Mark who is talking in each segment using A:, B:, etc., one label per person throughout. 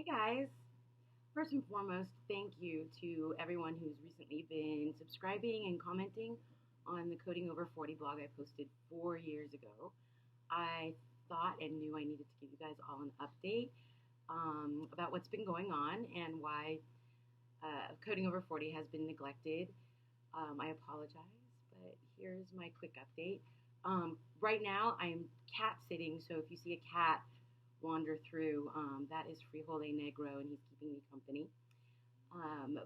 A: Hey guys! First and foremost, thank you to everyone who's recently been subscribing and commenting on the Coding Over 40 blog I posted 4 years ago. I thought and knew I needed to give you guys all an update about what's been going on and why Coding Over 40 has been neglected. I apologize, but here's my quick update. Right now, I'm cat sitting, so if you see a cat wander through, that is Frijole Negro, and he's keeping me company.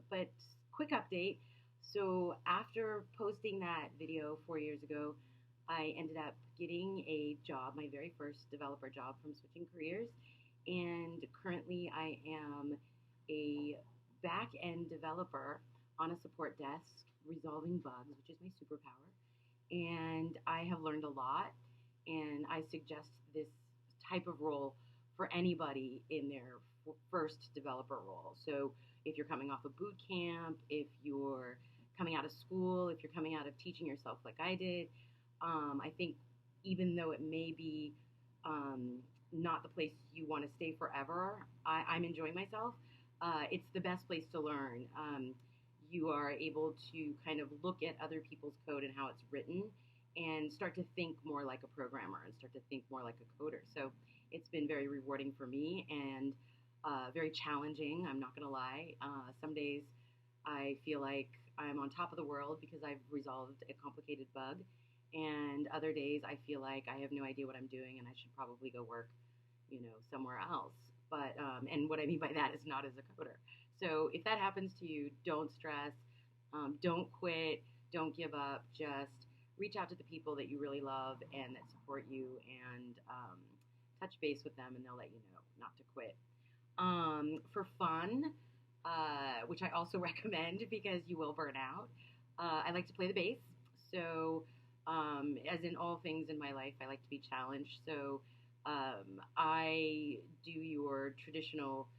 A: But quick update. So after posting that video 4 years ago, I ended up getting a job, my very first developer job from switching careers. And currently I am a back-end developer on a support desk resolving bugs, which is my superpower. And I have learned a lot, and I suggest this type of role for anybody in their first developer role. So if you're coming off a boot camp, if you're coming out of school, if you're coming out of teaching yourself like I did, I think even though it may be not the place you want to stay forever, I'm enjoying myself. It's the best place to learn. You are able to kind of look at other people's code and how it's written and start to think more like a programmer and start to think more like a coder. So it's been very rewarding for me and very challenging, I'm not going to lie. Some days I feel like I'm on top of the world because I've resolved a complicated bug, and other days I feel like I have no idea what I'm doing and I should probably go work, somewhere else. But and what I mean by that is not as a coder. So if that happens to you, don't stress, don't quit, don't give up. Just reach out to the people that you really love and that support you, and touch base with them, and they'll let you know not to quit. For fun, which I also recommend because you will burn out, I like to play the bass. So as in all things in my life, I like to be challenged. So I do your traditional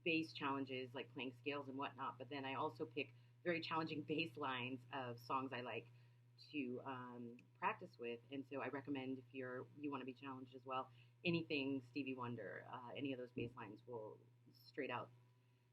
A: bass challenges like playing scales and whatnot, but then I also pick very challenging bass lines of songs I like to practice with. And so I recommend, if you want to be challenged as well, anything Stevie Wonder, any of those bass lines will straight out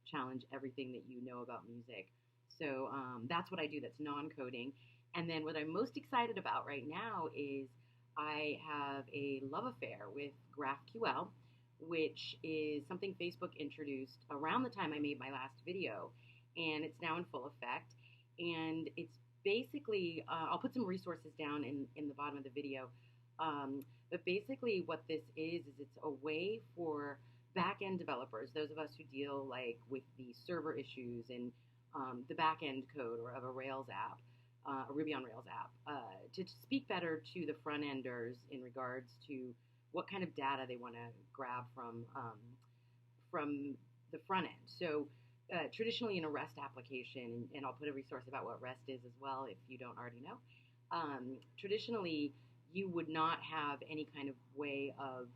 A: challenge everything that you know about music. So that's what I do that's non-coding. And then what I'm most excited about right now is I have a love affair with GraphQL, which is something Facebook introduced around the time I made my last video, and it's now in full effect. And it's basically, I'll put some resources down in the bottom of the video, but basically what this is it's a way for back-end developers, those of us who deal like with the server issues and the back-end code or of a Rails app, a Ruby on Rails app, to speak better to the front-enders in regards to what kind of data they want to grab from the front end. So traditionally in a REST application, and I'll put a resource about what REST is as well if you don't already know, traditionally you would not have any kind of way of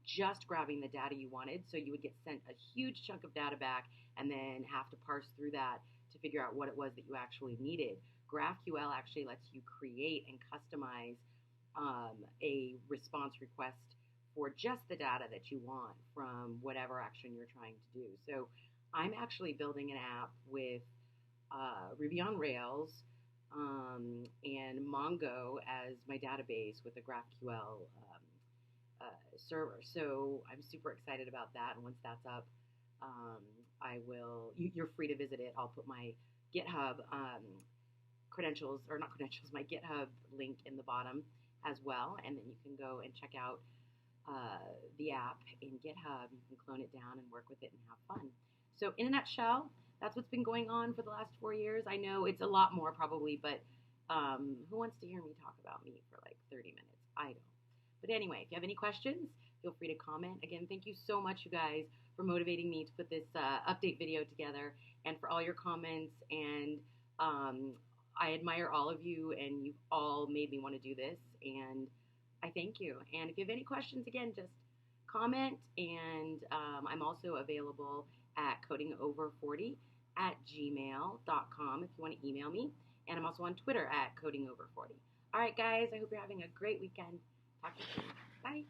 A: just grabbing the data you wanted. So you would get sent a huge chunk of data back and then have to parse through that to figure out what it was that you actually needed. GraphQL actually lets you create and customize a response request for just the data that you want from whatever action you're trying to do. So I'm actually building an app with Ruby on Rails and Mongo as my database with a GraphQL server. So I'm super excited about that. And once that's up, you're free to visit it. I'll put my GitHub credentials, or not credentials, my GitHub link in the bottom as well. And then you can go and check out the app in GitHub. You can clone it down and work with it and have fun. So in a nutshell, that's what's been going on for the last 4 years. I know it's a lot more probably, but who wants to hear me talk about me for like 30 minutes? I don't. But anyway, if you have any questions, feel free to comment. Again, thank you so much, you guys, for motivating me to put this update video together, and for all your comments. And I admire all of you, and you've all made me want to do this, and I thank you. And if you have any questions, again, just comment. And I'm also available at codingover40@gmail.com if you want to email me. And I'm also on Twitter at codingover40. All right, guys, I hope you're having a great weekend. Talk to you soon. Bye.